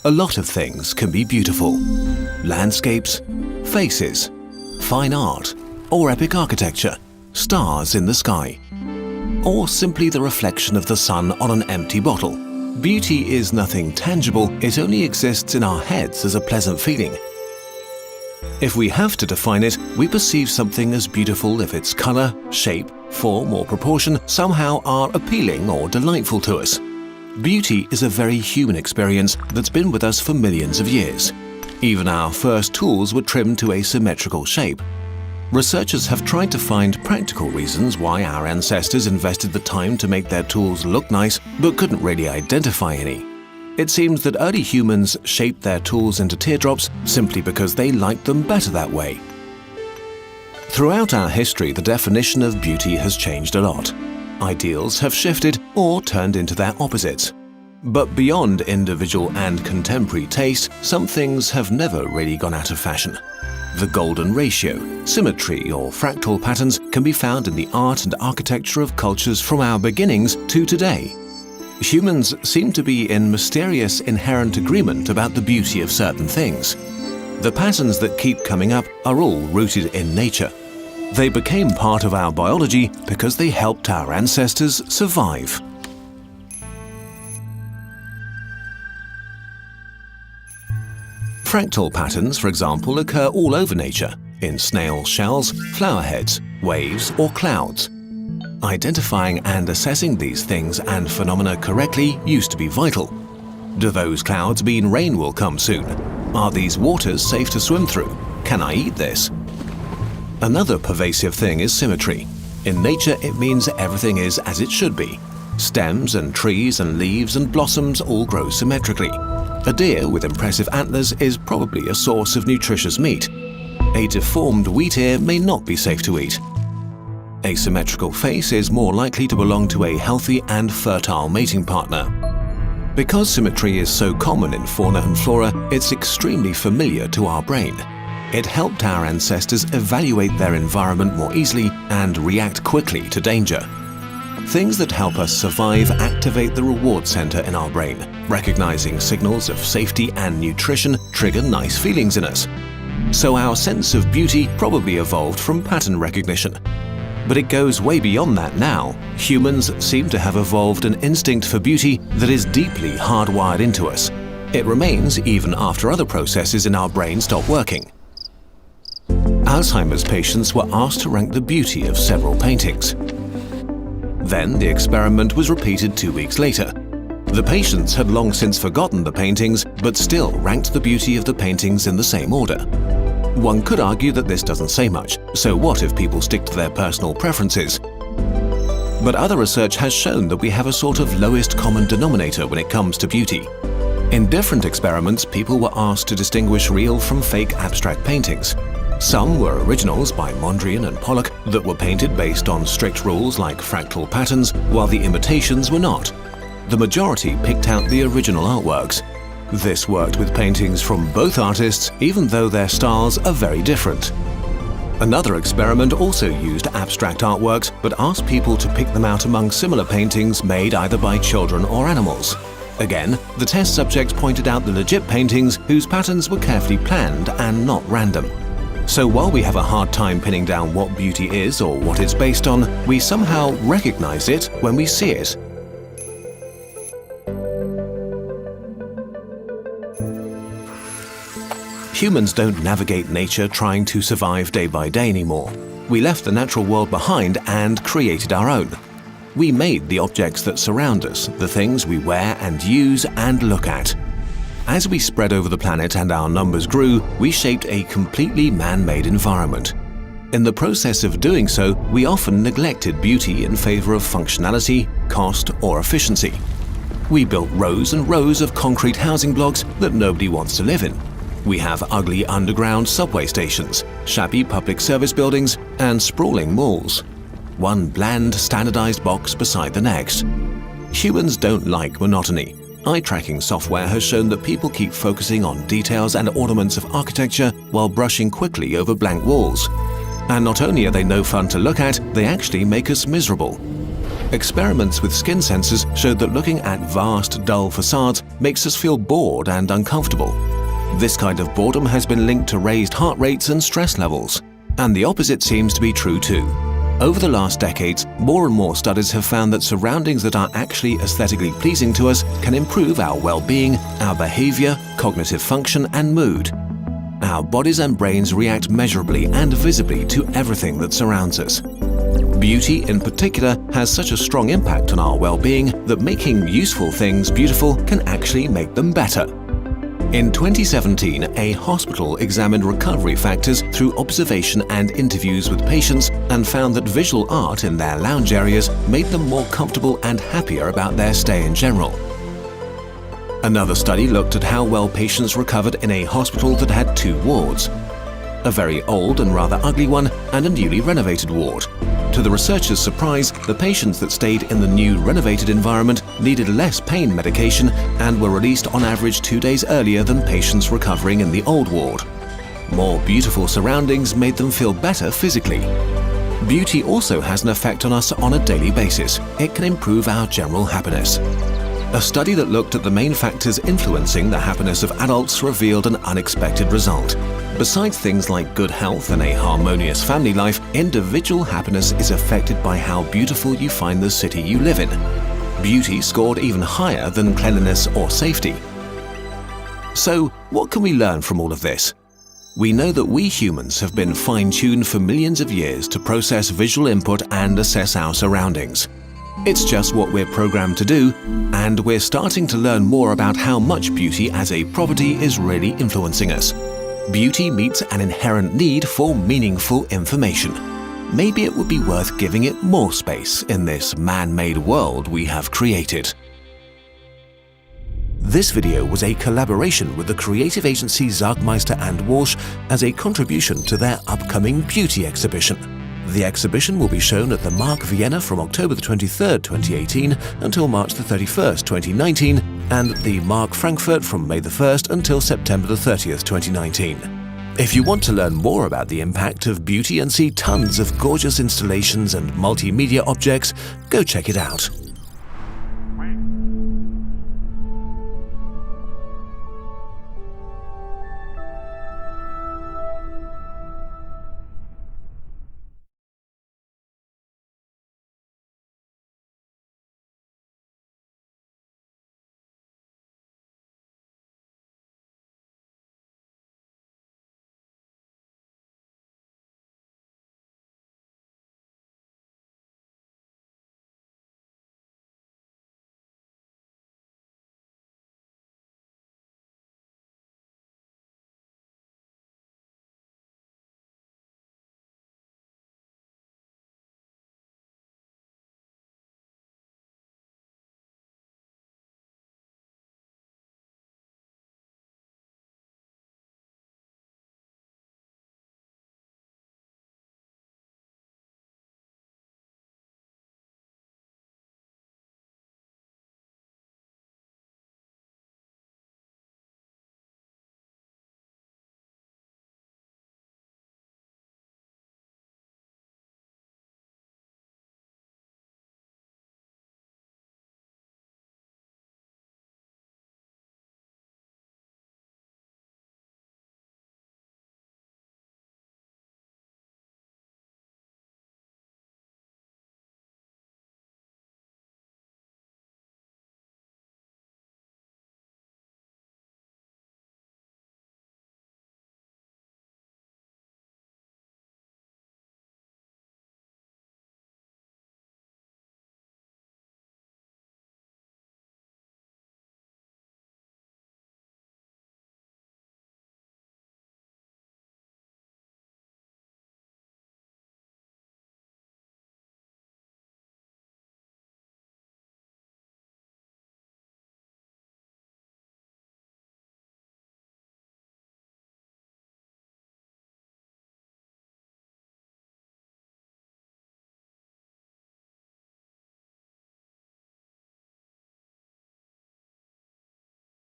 A lot of things can be beautiful. Landscapes, faces, fine art, or epic architecture, stars in the sky, or simply the reflection of the sun on an empty bottle. Beauty is nothing tangible, it only exists in our heads as a pleasant feeling. If we have to define it, we perceive something as beautiful if its color, shape, form or proportion somehow are appealing or delightful to us. Beauty is a very human experience that's been with us for millions of years. Even our first tools were trimmed to a symmetrical shape. Researchers have tried to find practical reasons why our ancestors invested the time to make their tools look nice, but couldn't really identify any. It seems that early humans shaped their tools into teardrops simply because they liked them better that way. Throughout our history, the definition of beauty has changed a lot. Ideals have shifted or turned into their opposites. But beyond individual and contemporary taste, some things have never really gone out of fashion. The golden ratio, symmetry or fractal patterns can be found in the art and architecture of cultures from our beginnings to today. Humans seem to be in mysterious inherent agreement about the beauty of certain things. The patterns that keep coming up are all rooted in nature. They became part of our biology because they helped our ancestors survive. Fractal patterns, for example, occur all over nature, in snail shells, flower heads, waves or clouds. Identifying and assessing these things and phenomena correctly used to be vital. Do those clouds mean rain will come soon? Are these waters safe to swim through? Can I eat this? Another pervasive thing is symmetry. In nature, it means everything is as it should be. Stems and trees and leaves and blossoms all grow symmetrically. A deer with impressive antlers is probably a source of nutritious meat. A deformed wheat ear may not be safe to eat. A symmetrical face is more likely to belong to a healthy and fertile mating partner. Because symmetry is so common in fauna and flora, it's extremely familiar to our brain. It helped our ancestors evaluate their environment more easily and react quickly to danger. Things that help us survive activate the reward center in our brain. Recognizing signals of safety and nutrition trigger nice feelings in us. So our sense of beauty probably evolved from pattern recognition. But it goes way beyond that now. Humans seem to have evolved an instinct for beauty that is deeply hardwired into us. It remains even after other processes in our brain stop working. Alzheimer's patients were asked to rank the beauty of several paintings. Then the experiment was repeated 2 weeks later. The patients had long since forgotten the paintings, but still ranked the beauty of the paintings in the same order. One could argue that this doesn't say much, so what if people stick to their personal preferences? But other research has shown that we have a sort of lowest common denominator when it comes to beauty. In different experiments, people were asked to distinguish real from fake abstract paintings. Some were originals by Mondrian and Pollock that were painted based on strict rules like fractal patterns, while the imitations were not. The majority picked out the original artworks. This worked with paintings from both artists, even though their styles are very different. Another experiment also used abstract artworks, but asked people to pick them out among similar paintings made either by children or animals. Again, the test subjects pointed out the legit paintings whose patterns were carefully planned and not random. So while we have a hard time pinning down what beauty is or what it's based on, we somehow recognize it when we see it. Humans don't navigate nature trying to survive day by day anymore. We left the natural world behind and created our own. We made the objects that surround us, the things we wear and use and look at. As we spread over the planet and our numbers grew, we shaped a completely man-made environment. In the process of doing so, we often neglected beauty in favor of functionality, cost, or efficiency. We built rows and rows of concrete housing blocks that nobody wants to live in. We have ugly underground subway stations, shabby public service buildings, and sprawling malls. One bland, standardized box beside the next. Humans don't like monotony. Eye tracking software has shown that people keep focusing on details and ornaments of architecture while brushing quickly over blank walls. And not only are they no fun to look at, they actually make us miserable. Experiments with skin sensors showed that looking at vast, dull facades makes us feel bored and uncomfortable. This kind of boredom has been linked to raised heart rates and stress levels. And the opposite seems to be true too. Over the last decades, more and more studies have found that surroundings that are actually aesthetically pleasing to us can improve our well-being, our behavior, cognitive function, and mood. Our bodies and brains react measurably and visibly to everything that surrounds us. Beauty, in particular, has such a strong impact on our well-being that making useful things beautiful can actually make them better. In 2017, a hospital examined recovery factors through observation and interviews with patients and found that visual art in their lounge areas made them more comfortable and happier about their stay in general. Another study looked at how well patients recovered in a hospital that had 2 wards, a very old and rather ugly one and a newly renovated ward. To the researchers' surprise, the patients that stayed in the new renovated environment needed less pain medication and were released on average 2 days earlier than patients recovering in the old ward. More beautiful surroundings made them feel better physically. Beauty also has an effect on us on a daily basis. It can improve our general happiness. A study that looked at the main factors influencing the happiness of adults revealed an unexpected result. Besides things like good health and a harmonious family life, individual happiness is affected by how beautiful you find the city you live in. Beauty scored even higher than cleanliness or safety. So, what can we learn from all of this? We know that we humans have been fine-tuned for millions of years to process visual input and assess our surroundings. It's just what we're programmed to do, and we're starting to learn more about how much beauty as a property is really influencing us. Beauty meets an inherent need for meaningful information. Maybe it would be worth giving it more space in this man-made world we have created. This video was a collaboration with the creative agency Zagmeister and Walsh as a contribution to their upcoming beauty exhibition. The exhibition will be shown at the Mark Vienna from October the 23rd, 2018 until March the 31st, 2019, and the Mark Frankfurt from May the 1st until September the 30th, 2019. If you want to learn more about the impact of beauty and see tons of gorgeous installations and multimedia objects, go check it out.